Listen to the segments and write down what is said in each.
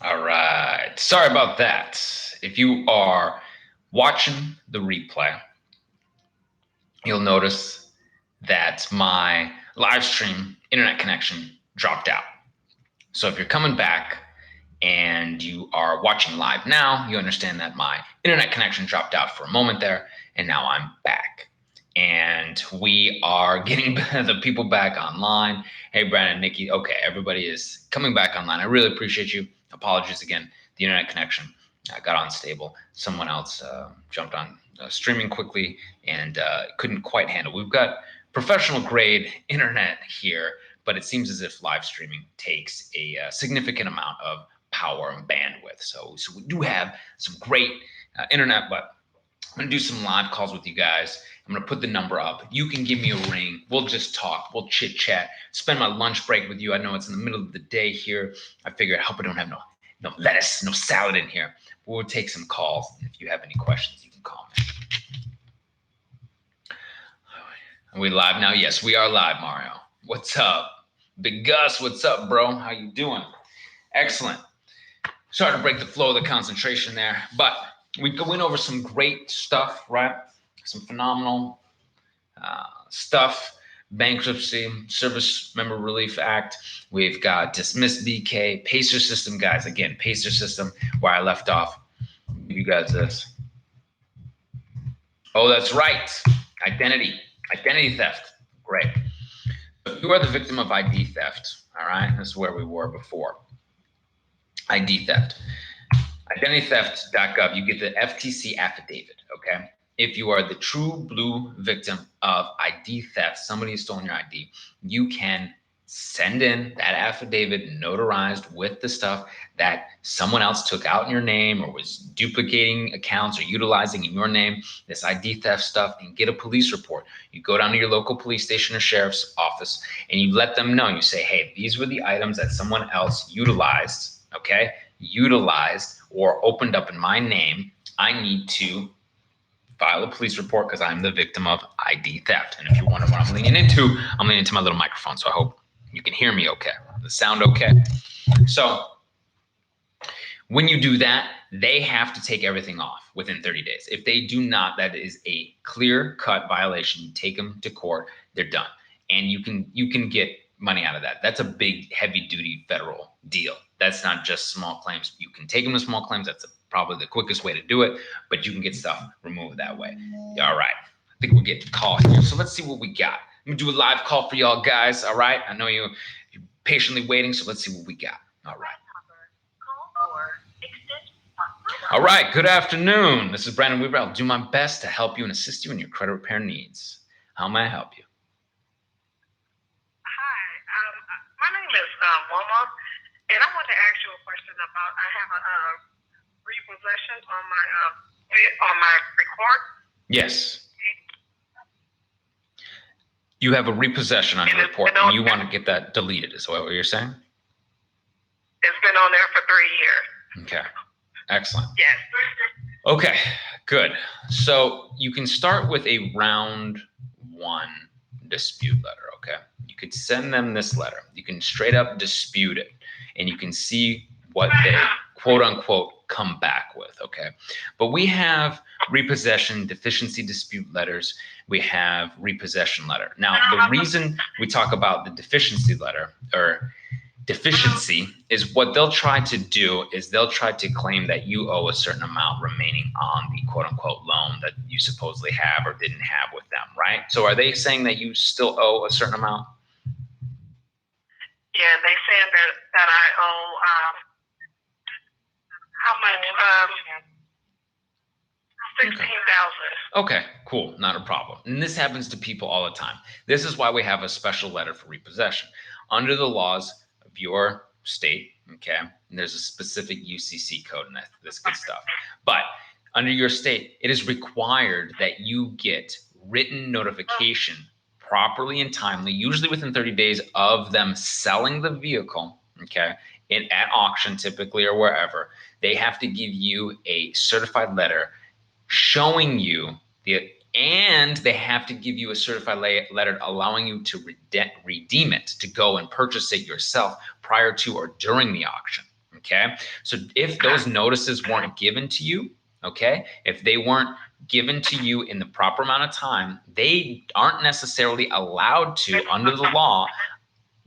All right. Sorry about that. If you are watching the replay, you'll notice that my live stream internet connection dropped out. So if you're coming back and you are watching live now, you understand that my internet connection dropped out for a moment there, and now I'm back. And we are getting the people back online. Hey, Brandon, Nikki. Okay, everybody is coming back online. I really appreciate you. Apologies again. The internet connection got unstable. Someone else jumped on streaming quickly and couldn't quite handle. We've got professional grade internet here, but it seems as if live streaming takes a significant amount of power and bandwidth. So we do have some great internet, but I'm going to do some live calls with you guys. I'm going to put the number up. You can give me a ring. We'll just talk. We'll chit chat. Spend my lunch break with you. I know it's in the middle of the day here. I figure I hope I don't have no lettuce, no salad in here. But we'll take some calls. And if you have any questions, you can call me. Are we live now? Yes, we are live, Mario. What's up? Big Gus, what's up, bro? How you doing? Excellent. Sorry to break the flow of the concentration there, but we went over some great stuff, right? Some phenomenal stuff. Bankruptcy, Service Member Relief Act. We've got dismissed BK, Pacer System, guys. Again, Pacer System, where I left off. I'll give you guys this. Oh, that's right. Identity theft. Great. If you are the victim of ID theft, all right, this is where we were before. ID theft. Identitytheft.gov, you get the FTC affidavit, okay? If you are the true blue victim of ID theft, somebody has stolen your ID, you can send in that affidavit notarized with the stuff that someone else took out in your name or was duplicating accounts or utilizing in your name, this ID theft stuff, and get a police report. You go down to your local police station or sheriff's office and you let them know. You say, hey, these were the items that someone else utilized, okay? Utilized or opened up in my name. I need to file a police report because I'm the victim of ID theft. And if you wonder what I'm leaning into my little microphone. So I hope you can hear me okay. The sound okay? So when you do that, they have to take everything off within 30 days. If they do not, that is a clear-cut violation. You take them to court, they're done. And you can get money out of that. That's a big, heavy-duty federal deal. That's not just small claims. You can take them to small claims. That's probably the quickest way to do it, but you can get stuff removed that way. All right. I think we're getting called here. So let's see what we got. I'm going to do a live call for y'all guys. All right. I know you're patiently waiting, so let's see what we got. All right. All right. Good afternoon. This is Brandon Weaver. I'll do my best to help you and assist you in your credit repair needs. How may I help you? My name is Wilma, and I want to ask you a question about. I have a repossession on my report. Yes. You have a repossession on your report, and you want to get that deleted. Is that what you're saying? It's been on there for 3 years. Okay. Excellent. Yes. Okay. Good. So you can start with a round one dispute letter. Okay. You could send them this letter. You can straight up dispute it, and you can see what they quote unquote come back with. Okay. But we have repossession deficiency dispute letters. We have repossession letter. Now, the reason we talk about the deficiency letter or deficiency is what they'll try to do is they'll try to claim that you owe a certain amount remaining on the quote unquote loan that you supposedly have or didn't have with them, right? So are they saying that you still owe a certain amount? Yeah, they saying that I owe how much? $16,000. Okay, cool, not a problem. And this happens to people all the time. This is why we have a special letter for repossession. Under the laws of your state, okay, and there's a specific UCC code and this good stuff. But under your state, it is required that you get written notification properly and timely, usually within 30 days of them selling the vehicle, okay, at auction typically or wherever. They have to give you a certified letter showing you and they have to give you a certified letter allowing you to redeem it, to go and purchase it yourself prior to or during the auction. Okay, so if those notices weren't given to you, okay, if they weren't given to you in the proper amount of time, they aren't necessarily allowed to, under the law,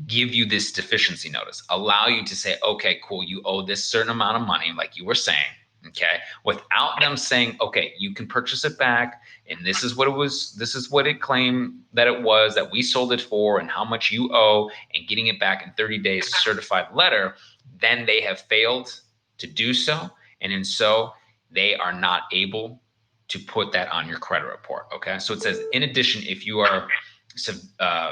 give you this deficiency notice, allow you to say, okay, cool, you owe this certain amount of money, like you were saying, okay, without them saying, okay, you can purchase it back, and this is what it was, this is what it claimed that it was, that we sold it for, and how much you owe, and getting it back in 30 days, certified letter, then they have failed to do so, and in so, they are not able to put that on your credit report, okay? So it says, in addition, if you are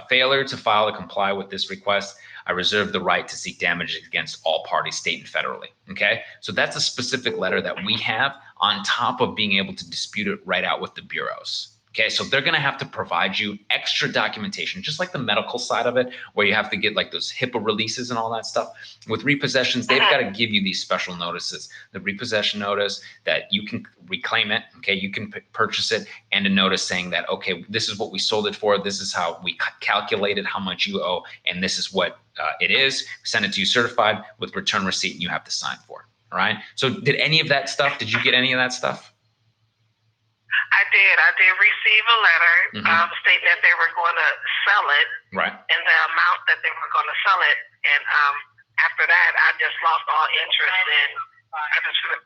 failure to file or comply with this request, I reserve the right to seek damages against all parties, state and federally. Okay, so that's a specific letter that we have on top of being able to dispute it right out with the bureaus. Okay, so they're going to have to provide you extra documentation, just like the medical side of it, where you have to get like those HIPAA releases and all that stuff. With repossessions, they've got to give you these special notices, the repossession notice that you can reclaim it, okay, you can purchase it, and a notice saying that, okay, this is what we sold it for, this is how we calculated how much you owe, and this is what it is. Send it to you certified with return receipt, and you have to sign for it. All right. So did any of that stuff, did you get any of that stuff? I did receive a letter stating that they were going to sell it, right, and the amount that they were going to sell it. And after that, I just lost all interest, and I just, just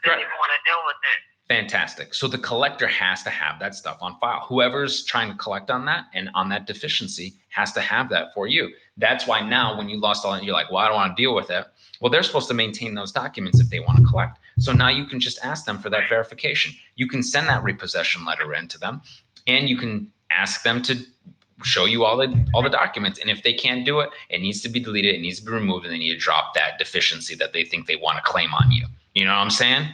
didn't even want to deal with it. Fantastic. So the collector has to have that stuff on file. Whoever's trying to collect on that and on that deficiency has to have that for you. That's why now when you lost all that, you're like, well, I don't want to deal with it. Well, they're supposed to maintain those documents if they want to collect. So now you can just ask them for that verification. You can send that repossession letter in to them, and you can ask them to show you all the documents. And if they can't do it, it needs to be deleted, it needs to be removed, and they need to drop that deficiency that they think they want to claim on you. You know what I'm saying?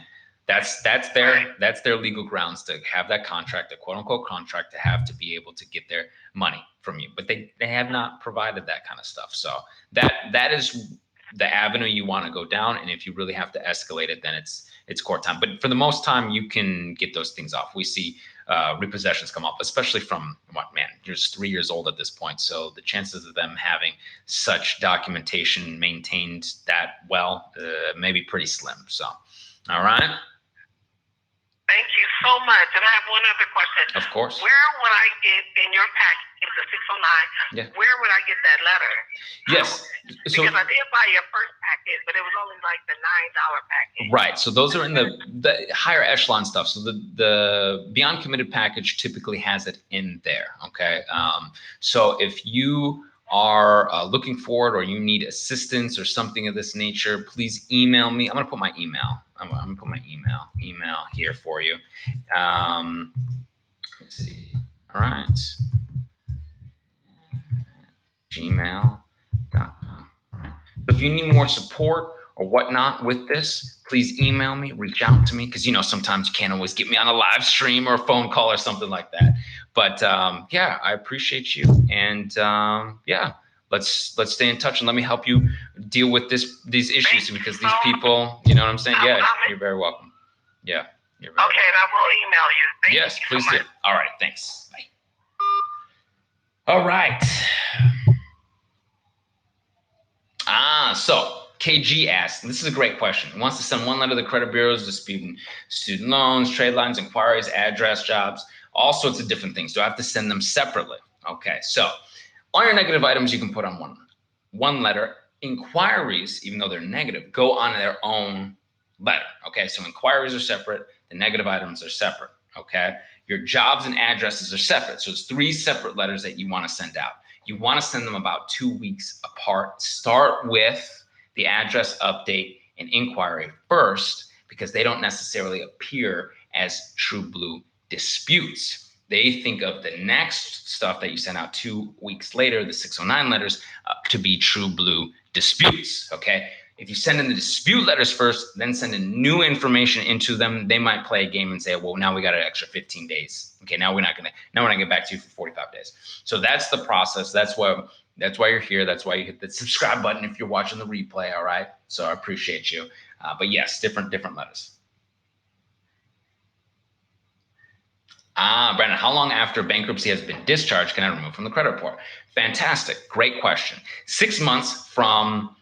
That's their legal grounds to have that contract, a quote unquote contract, to have to be able to get their money from you. But they have not provided that kind of stuff. So that is the avenue you want to go down. And if you really have to escalate it, then it's court time. But for the most time, you can get those things off. We see repossessions come up, especially from you're just 3 years old at this point. So the chances of them having such documentation maintained that well may be pretty slim. So, all right. Thank you so much. And I have one other question. Of course. Where would I get in your package, the 609? Yeah. Where would I get that letter? Yes. Because I did buy your first package, but it was only like the $9 package. Right. So those are in the higher echelon stuff. So the Beyond Committed package typically has it in there. Okay. So if you are looking for it or you need assistance or something of this nature, please email me. I'm going to put my email. I'm going to put my email here for you. Let's see. All right. gmail.com. All right. So if you need more support or whatnot with this, please email me, reach out to me, because sometimes you can't always get me on a live stream or a phone call or something like that. But yeah, I appreciate you, and yeah, let's stay in touch and let me help you deal with these issues, because these people, you know what I'm saying? Yeah, you're very welcome. Yeah, you're very welcome. And I will email you. Yes, please do. All right, thanks. Bye. All right. So KG asked, and this is a great question. He wants to send one letter to the credit bureaus disputing student loans, trade lines, inquiries, address, jobs, all sorts of different things. Do I have to send them separately? Okay, so all your negative items you can put on one letter. Inquiries, even though they're negative, go on their own letter. Okay, so inquiries are separate. The negative items are separate. Okay, your jobs and addresses are separate. So it's 3 separate letters that you want to send out. You want to send them about 2 weeks apart. Start with the address update and inquiry first, because they don't necessarily appear as true blue disputes. They think of the next stuff that you send out 2 weeks later, the 609 letters, to be true blue disputes. Okay. If you send in the dispute letters first, then send in new information into them, they might play a game and say, well, now we got an extra 15 days. Okay, now we're not gonna get back to you for 45 days. So that's the process. That's why you're here. That's why you hit the subscribe button if you're watching the replay. All right. So I appreciate you. But yes, different letters. Brandon, how long after bankruptcy has been discharged can I remove from the credit report? Fantastic. Great question. 6 months from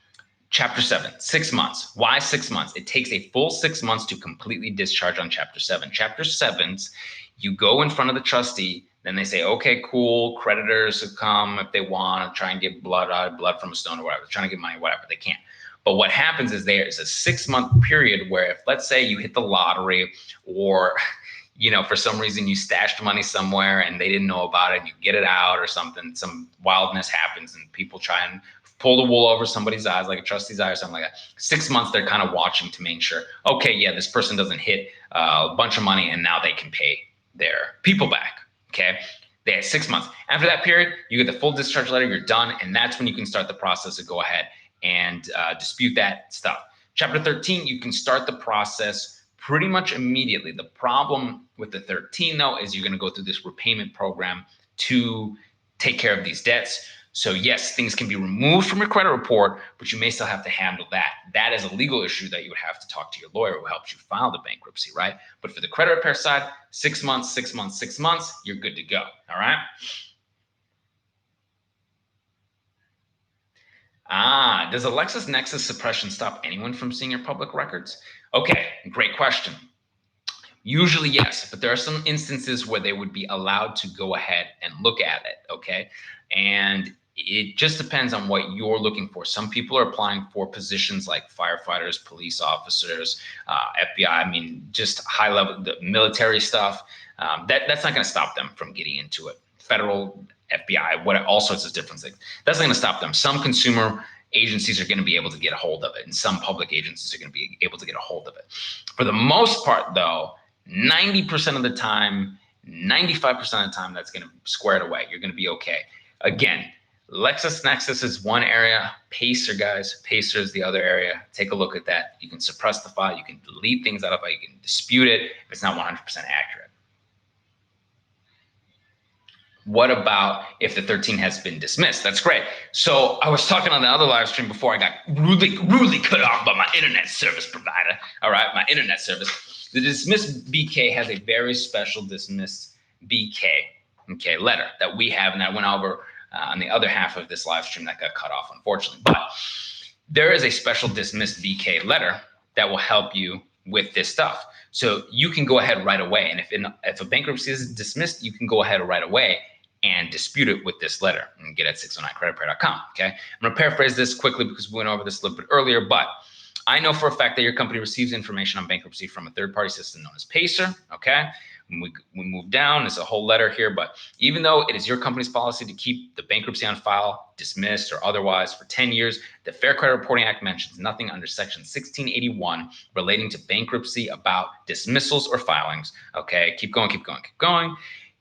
Chapter 7, 6 months. Why 6 months? It takes a full 6 months to completely discharge on Chapter 7. Chapter 7s, you go in front of the trustee, then they say, okay, cool, creditors come if they want to try and get blood from a stone or whatever, trying to get money, whatever, they can't. But what happens is there is a 6 month period where if, let's say, you hit the lottery or for some reason you stashed money somewhere and they didn't know about it, and you get it out or something, some wildness happens and people try and pull the wool over somebody's eyes, like a trustee's eye or something like that. 6 months, they're kind of watching to make sure, okay, yeah, this person doesn't hit a bunch of money and now they can pay their people back, okay? They had 6 months. After that period, you get the full discharge letter, you're done, and that's when you can start the process to go ahead and dispute that stuff. Chapter 13, you can start the process pretty much immediately. The problem with the 13, though, is you're going to go through this repayment program to take care of these debts. So yes, things can be removed from your credit report, but you may still have to handle that. That is a legal issue that you would have to talk to your lawyer who helps you file the bankruptcy, right? But for the credit repair side, 6 months, 6 months, 6 months, you're good to go, all right? Does a LexisNexis suppression stop anyone from seeing your public records? Okay, great question. Usually, yes, but there are some instances where they would be allowed to go ahead and look at it, okay? And it just depends on what you're looking for. Some people are applying for positions like firefighters, police officers, FBI, I mean, just high level, the military stuff. That's not going to stop them from getting into it. Federal, FBI, all sorts of different things. That's not going to stop them. Some consumer agencies are going to be able to get a hold of it, and some public agencies are going to be able to get a hold of it. For the most part, though, 90% of the time, 95% of the time, that's going to square it away. You're going to be okay. Again, LexisNexis is one area. Pacer, guys, Pacer is the other area. Take a look at that. You can suppress the file. You can delete things out of it. You can dispute it if it's not 100% accurate. What about if the 13 has been dismissed? That's great. So I was talking on the other live stream before I got rudely cut off by my internet service provider. All right, my internet service. The dismissed BK has a very special dismissed BK, okay, letter that we have, and I went over on the other half of this live stream that got cut off, unfortunately. But there is a special dismissed BK letter that will help you with this stuff. So you can go ahead right away, and if a bankruptcy is dismissed, you can go ahead right away and dispute it with this letter and get it at 609creditrepair.com. Okay, I'm going to paraphrase this quickly because we went over this a little bit earlier, but I know for a fact that your company receives information on bankruptcy from a third-party system known as Pacer. Okay, when we move down, there's a whole letter here, but even though it is your company's policy to keep the bankruptcy on file, dismissed or otherwise for 10 years, the Fair Credit Reporting Act mentions nothing under Section 1681 relating to bankruptcy about dismissals or filings. Okay, keep going, keep going, keep going.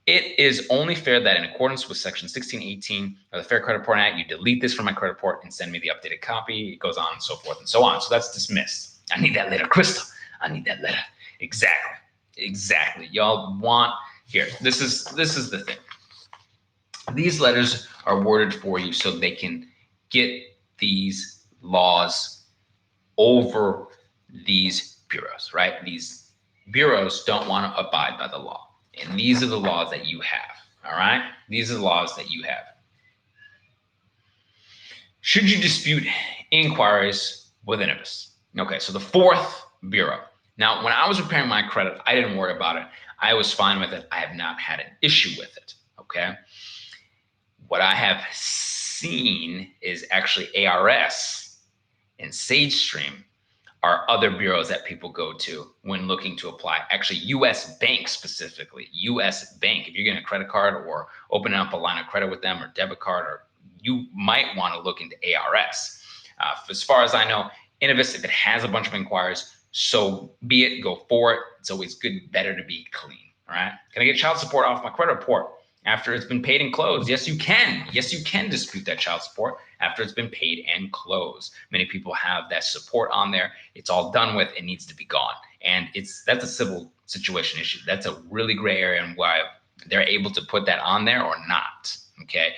It is only fair that in accordance with Section 1618 of the Fair Credit Reporting Act, you delete this from my credit report and send me the updated copy. It goes on and so forth and so on. So that's dismissed. I need that letter, Crystal. I need that letter. Exactly. Exactly. Y'all want here. This is the thing. These letters are worded for you so they can get these laws over these bureaus, right? These bureaus don't want to abide by the law. And these are the laws that you have, all right? These are the laws that you have. Should you dispute inquiries with INVIS? Okay, so the fourth bureau. Now, when I was preparing my credit, I didn't worry about it. I was fine with it. I have not had an issue with it, okay? What I have seen is actually ARS and SageStream are other bureaus that people go to when looking to apply. Actually, U.S. Bank specifically, U.S. Bank. If you're getting a credit card or opening up a line of credit with them or debit card, or you might want to look into ARS. As far as I know, Innovis, if it has a bunch of inquiries, so be it, go for it. It's always good, better to be clean, all right? Can I get child support off my credit report after it's been paid and closed? Yes, you can. Yes, you can dispute that child support after it's been paid and closed. Many people have that support on there. It's all done with. It needs to be gone. And that's a civil situation issue. That's a really gray area and why they're able to put that on there or not, okay?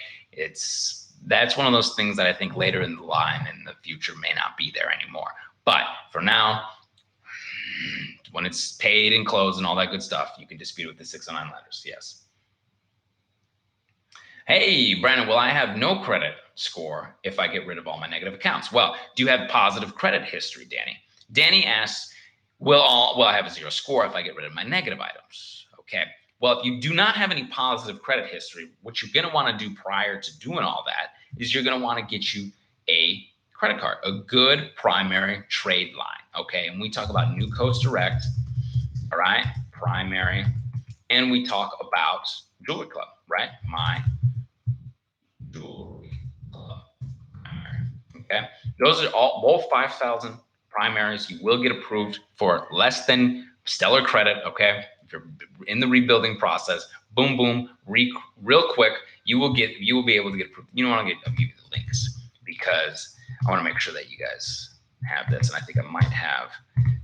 That's one of those things that I think later in the line in the future may not be there anymore. But for now, when it's paid and closed and all that good stuff, you can dispute with the 609 letters, yes. Hey, Brandon, well, I have no credit score if I get rid of all my negative accounts? Well, do you have positive credit history, Danny? Danny asks, will I have a 0 score if I get rid of my negative items? Okay. Well, if you do not have any positive credit history, what you're going to want to do prior to doing all that is you're going to want to get you a credit card, a good primary trade line. Okay. And we talk about New Coast Direct. All right. Primary. And we talk about Jewelry Club, right? My Jewelry Club. Okay. Those are both 5,000 primaries. You will get approved for less than stellar credit. Okay. If you're in the rebuilding process, boom, boom, real quick, you will be able to get approved. You don't want to I'll give you the links because I want to make sure that you guys have this. And I think I might have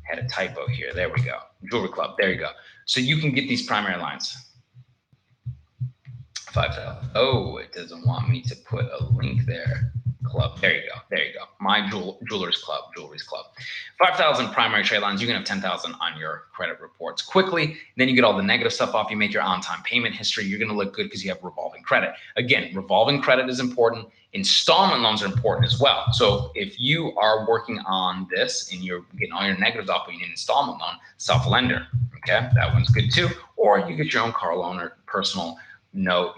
had a typo here. There we go. Jewelry Club. There you go. So you can get these primary lines. 5,000. Oh, it doesn't want me to put a link there. Club. There you go. There you go. My Jewelers Club. Jewelry's Club. 5,000 primary trade lines. You can have 10,000 on your credit reports quickly. Then you get all the negative stuff off. You make your on-time payment history. You're going to look good because you have revolving credit. Again, revolving credit is important. Installment loans are important as well. So if you are working on this and you're getting all your negatives off, but you need an installment loan, self-lender. Okay, that one's good too. Or you get your own car loan or personal note,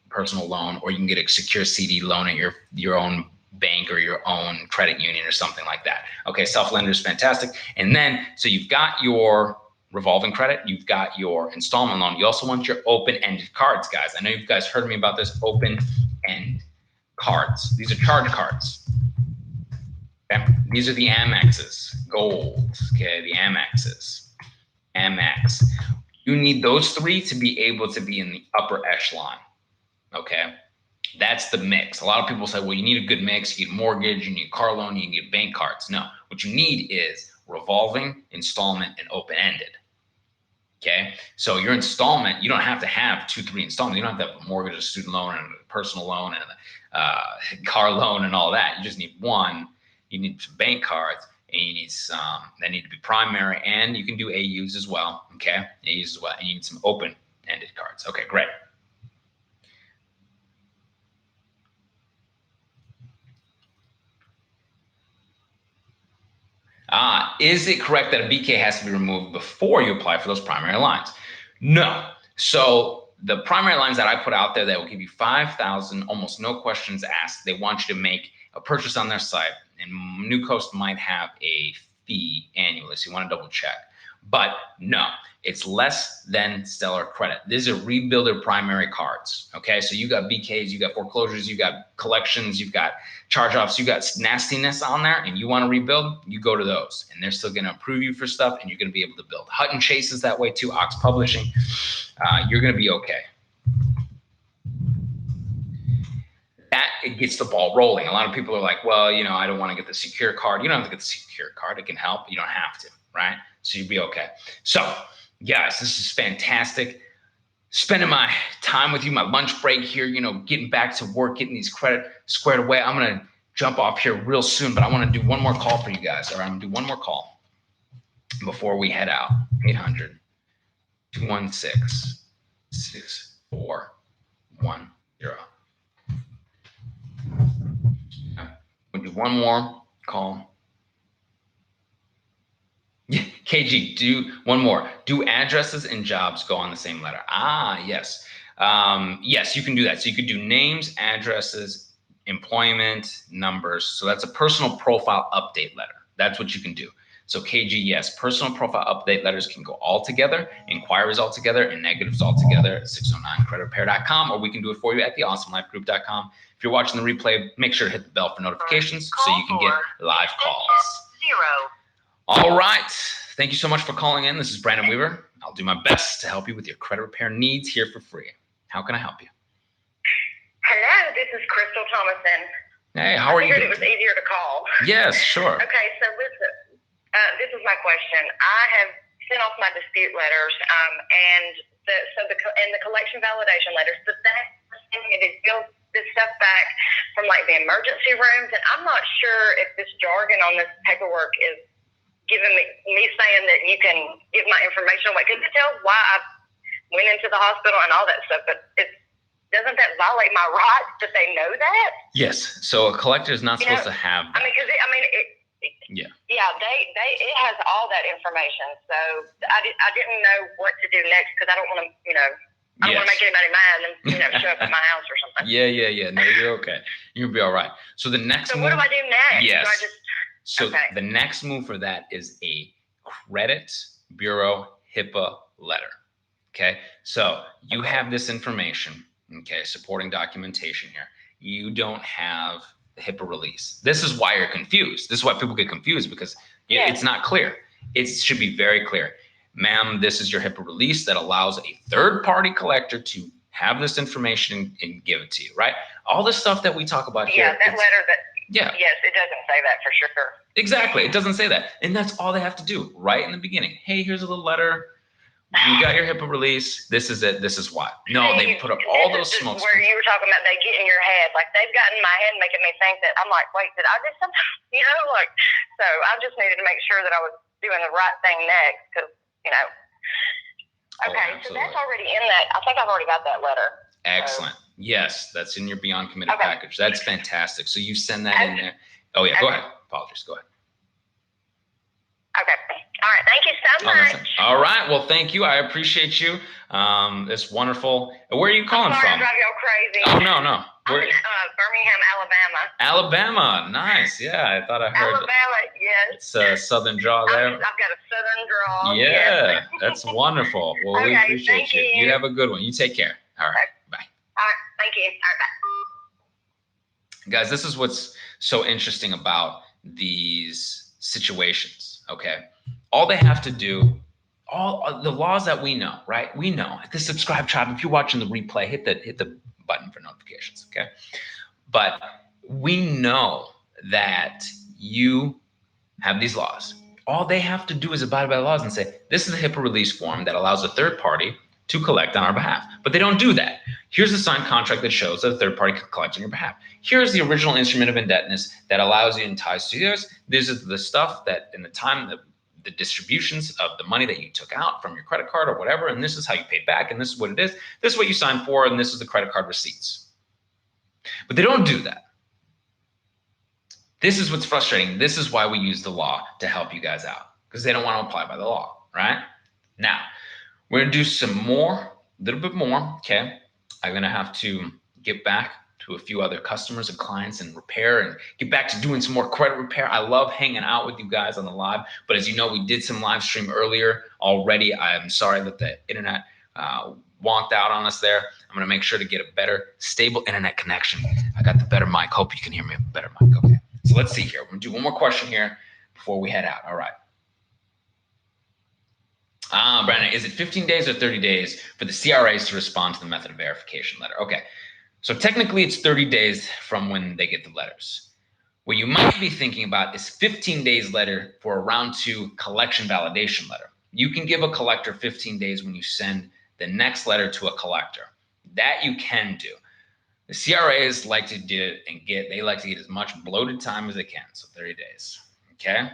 personal loan, or you can get a secure CD loan at your own bank or your own credit union or something like that. Okay, self-lender is fantastic. And then, so you've got your revolving credit, you've got your installment loan. You also want your open-ended cards, guys. I know you guys heard me about this, open-end cards. These are charge cards. Okay, these are the Amexes, gold. Okay, the Amexes, Amex. You need those three to be able to be in the upper echelon. Okay, that's the mix. A lot of people say, well, you need a good mix. You need mortgage, you need car loan, you need bank cards. No, what you need is revolving, installment, and open-ended. Okay, so your installment, you don't have to have 2-3 installments. You don't have to have a mortgage, a student loan, and a personal loan, and a car loan, and all that. You just need one. You need some bank cards, and you need some that need to be primary, and you can do AUs as well. Okay, AUs as well, and you need some open-ended cards. Okay, great. Is it correct that a BK has to be removed before you apply for those primary lines? No. So the primary lines that I put out there that will give you 5,000, almost no questions asked. They want you to make a purchase on their site, and New Coast might have a fee annually, so you want to double check. But no, it's less than stellar credit. These are rebuilder primary cards. Okay, so you got BKs, you got foreclosures, you got collections, you've got charge-offs, you got nastiness on there, and you want to rebuild, you go to those, and they're still going to approve you for stuff, and you're going to be able to build. Hutton Chase is that way too. Ox Publishing, you're going to be okay. That it gets the ball rolling. A lot of people are like, well, I don't want to get the secure card. You don't have to get the secure card. It can help. You don't have to, right? So you'll be okay. So, guys, this is fantastic. Spending my time with you, my lunch break here, getting back to work, getting these credit squared away. I'm going to jump off here real soon, but I want to do one more call for you guys. All right, I'm going to do one more call before we head out. 800-216-6410. We'll do one more call. KG, do one more. Do addresses and jobs go on the same letter? Yes. Yes, you can do that. So you could do names, addresses, employment, numbers. So that's a personal profile update letter. That's what you can do. So KG, yes, personal profile update letters can go all together, inquiries all together, and negatives all together at 609creditrepair.com, or we can do it for you at theawesomelifegroup.com. If you're watching the replay, make sure to hit the bell for notifications so you can get live calls. 0. All right. Thank you so much for calling in. This is Brandon Weaver. I'll do my best to help you with your credit repair needs here for free. How can I help you? Hello, this is Crystal Thomason. Hey, how are you doing? I figured it was easier to call. Yes, sure. Okay, so listen, this is my question. I have sent off my dispute letters and the collection validation letters, but it is still this stuff back from like the emergency rooms, and I'm not sure if this jargon on this paperwork is giving me saying that you can give my information away. Because it tells why I went into the hospital and all that stuff, but doesn't that violate my rights that they know that? Yes. So a collector is not supposed to have that. Yeah, it has all that information. So I didn't know what to do next because I don't want to, I don't want to make anybody mad and show up at my house or something. Yeah. No, you're okay. You'll be all right. So the next. So what do I do next? Yes. So the next move for that is a credit bureau HIPAA letter. Okay. So you have this information. Okay. Supporting documentation here. You don't have the HIPAA release. This is why you're confused. This is why people get confused because it's not clear. It should be very clear. Ma'am, this is your HIPAA release that allows a third-party collector to have this information and give it to you, right? All the stuff that we talk about here. Yeah, that letter that. Yeah. Yes, it doesn't say that for sure. Exactly. It doesn't say that. And that's all they have to do right in the beginning. Hey, here's a little letter. You got your HIPAA release. This is it. This is why. No, they put up all those smokes. Where you were talking about they get in your head. Like they've gotten in my head making me think that I'm like, wait, did I do something? So I just needed to make sure that I was doing the right thing next because, Okay, so that's already in that. I think I've already got that letter. Excellent. So. Yes, that's in your Beyond Committed package. That's fantastic. So you send that in there. Oh, yeah. Go ahead. Apologies. Go ahead. Okay. All right. Thank you so much. All right. Well, thank you. I appreciate you. It's wonderful. Where are you calling from? I drive y'all crazy. Oh, no. I'm in Birmingham, Alabama. Alabama. Nice. Yeah, I thought I heard. Alabama, yes. It's a southern draw there. I've got a southern draw. Yeah, that's wonderful. Well, we appreciate you. You have a good one. You take care. All right. Bye. All right. Thank you. All right. Bye. Guys, this is what's so interesting about these situations. Okay. All they have to do, all the laws that we know, right? We know at the subscribe tribe. If you're watching the replay, hit the button for notifications. Okay. But we know that you have these laws. All they have to do is abide by the laws and say, this is a HIPAA release form that allows a third party to collect on our behalf. But they don't do that. Here's a signed contract that shows that a third party can collect on your behalf. Here's the original instrument of indebtedness that allows you and ties to yours. This is the stuff that in the time, the distributions of the money that you took out from your credit card or whatever, and this is how you paid back, and this is what it is. This is what you signed for, and this is the credit card receipts. But they don't do that. This is what's frustrating. This is why we use the law to help you guys out, because they don't want to apply by the law, right? Now, we're going to do some more, a little bit more, okay? I'm going to have to get back to a few other customers and clients and repair and get back to doing some more credit repair. I love hanging out with you guys on the live, but as you know, we did some live stream earlier already. I'm sorry that the internet wonked out on us there. I'm going to make sure to get a better, stable internet connection. I got the better mic. Hope you can hear me better mic. Okay. So let's see here. We're going to do one more question here before we head out. All right. Brandon, is it 15 days or 30 days for the CRAs to respond to the method of verification letter? Okay. So technically it's 30 days from when they get the letters. What you might be thinking about is 15 days later for a round 2 collection validation letter. You can give a collector 15 days when you send the next letter to a collector. That you can do. The CRAs like to do it and they like to get as much bloated time as they can. So 30 days. Okay.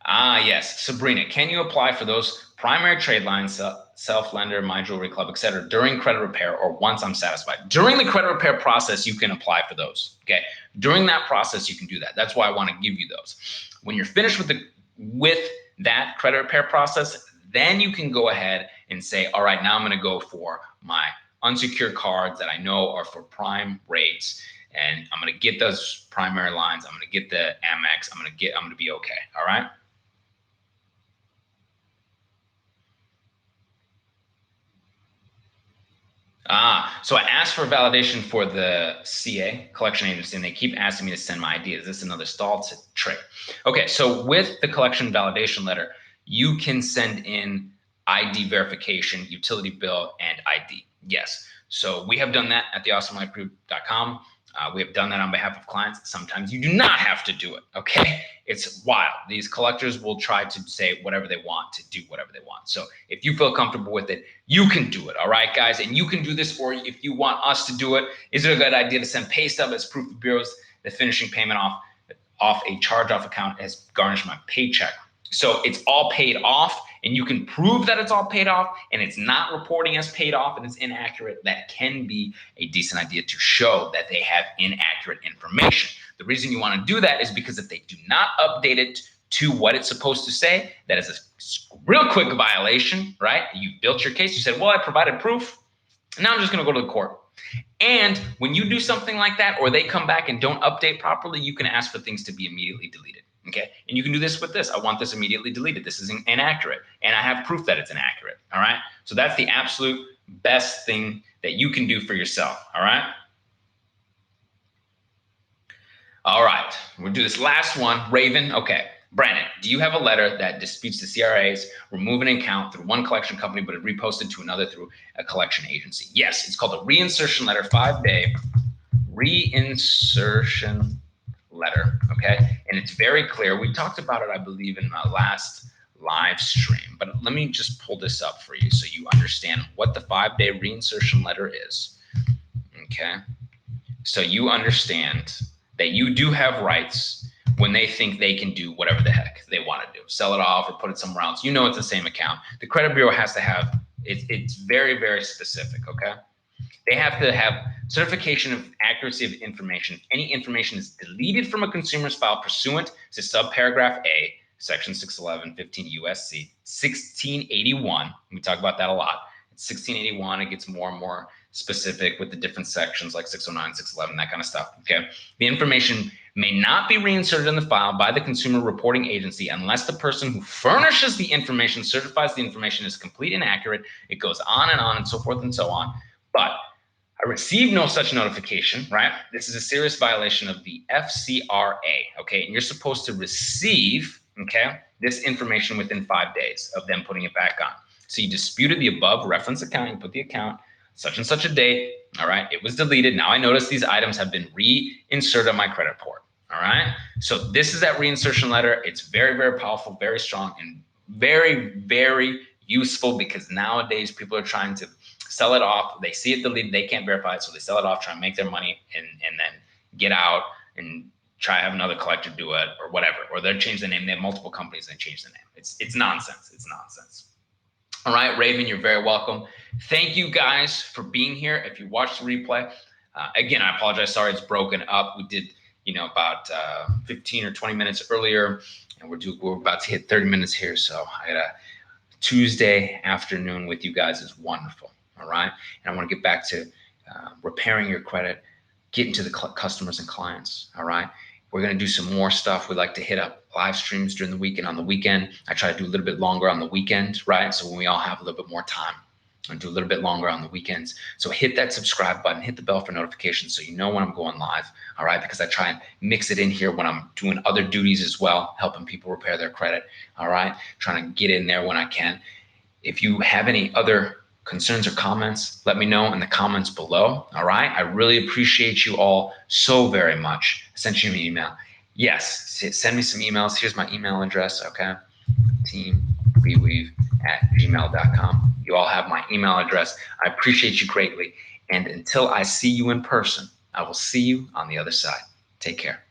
Yes. Sabrina, can you apply for those primary trade lines, self-lender, My Jewelry Club, etc. during credit repair or once I'm satisfied? During the credit repair process, you can apply for those. Okay. During that process, you can do that. That's why I want to give you those. When you're finished with that credit repair process, then you can go ahead and say, all right, now I'm going to go for my unsecured cards that I know are for prime rates. And I'm going to get those primary lines. I'm going to get the Amex. I'm going to be okay. All right. So I asked for validation for the CA, collection agency, and they keep asking me to send my ID. Is this another stall trick? Okay, so with the collection validation letter, you can send in ID verification, utility bill, and ID. Yes. So we have done that at theawesomelifegroup.com. We have done that on behalf of clients. Sometimes you do not have to do it. Okay. It's wild. These collectors will try to say whatever they want to do whatever they want. So if you feel comfortable with it, you can do it. All right, guys. And you can do this, or if you want us to do it, is it a good idea to send pay stub as proof of bureaus? The finishing payment off a charge-off account has garnished my paycheck. So it's all paid off and you can prove that it's all paid off and it's not reporting as paid off and it's inaccurate, that can be a decent idea to show that they have inaccurate information. The reason you want to do that is because if they do not update it to what it's supposed to say, that is a real quick violation, right? You built your case, you said, well, I provided proof, and now I'm just going to go to the court. And when you do something like that, or they come back and don't update properly, you can ask for things to be immediately deleted. Okay. And you can do this with this. I want this immediately deleted. This is inaccurate. And I have proof that it's inaccurate. All right. So that's the absolute best thing that you can do for yourself. All right. All right. We'll do this last one. Raven. Okay. Brandon, do you have a letter that disputes the CRAs, remove an account through one collection company, but it reposted to another through a collection agency? Yes, it's called a reinsertion letter, 5-day reinsertion letter, okay? And it's very clear. We talked about it, I believe, in my last live stream, but let me just pull this up for you so you understand what the 5-day reinsertion letter is, okay? So you understand that you do have rights when they think they can do whatever the heck they want to do, sell it off or put it somewhere else. You know it's the same account. The credit bureau has to have, it's very, very specific, okay? They have to have certification of accuracy of information. If any information is deleted from a consumer's file pursuant to subparagraph A, section 611, 15 USC, 1681. We talk about that a lot. It's 1681, it gets more and more specific with the different sections like 609, 611, that kind of stuff, okay? The information may not be reinserted in the file by the consumer reporting agency unless the person who furnishes the information certifies the information is complete and accurate. It goes on and so forth and so on. But I received no such notification, right? This is a serious violation of the FCRA, okay? And you're supposed to receive, okay, this information within 5 days of them putting it back on. So you disputed the above reference account, you put the account, such and such a date, all right? It was deleted. Now I notice these items have been reinserted on my credit report, all right? So this is that reinsertion letter. It's very, very powerful, very strong, and very, very useful because nowadays people are trying to sell it off. They see it deleted, they can't verify it, so they sell it off, try and make their money, and then get out and try to have another collector do it or whatever. Or they'll change the name. They have multiple companies and change the name. It's nonsense. It's nonsense. All right, Raven, you're very welcome. Thank you guys for being here. If you watched the replay, again, I apologize. Sorry, it's broken up. We did, about 15 or 20 minutes earlier, and we're about to hit 30 minutes here. So I got a Tuesday afternoon with you guys is wonderful. All right, and I want to get back to repairing your credit, getting to the customers and clients. All right. We're going to do some more stuff. We like to hit up live streams during the week and on the weekend. I try to do a little bit longer on the weekend, right? So when we all have a little bit more time, I do a little bit longer on the weekends. So hit that subscribe button, hit the bell for notifications so you know when I'm going live, all right? Because I try and mix it in here when I'm doing other duties as well, helping people repair their credit, all right? Trying to get in there when I can. If you have any other concerns or comments, let me know in the comments below. All right. I really appreciate you all so very much. I sent you an email. Yes. Send me some emails. Here's my email address. Okay. teambeweave@gmail.com. You all have my email address. I appreciate you greatly. And until I see you in person, I will see you on the other side. Take care.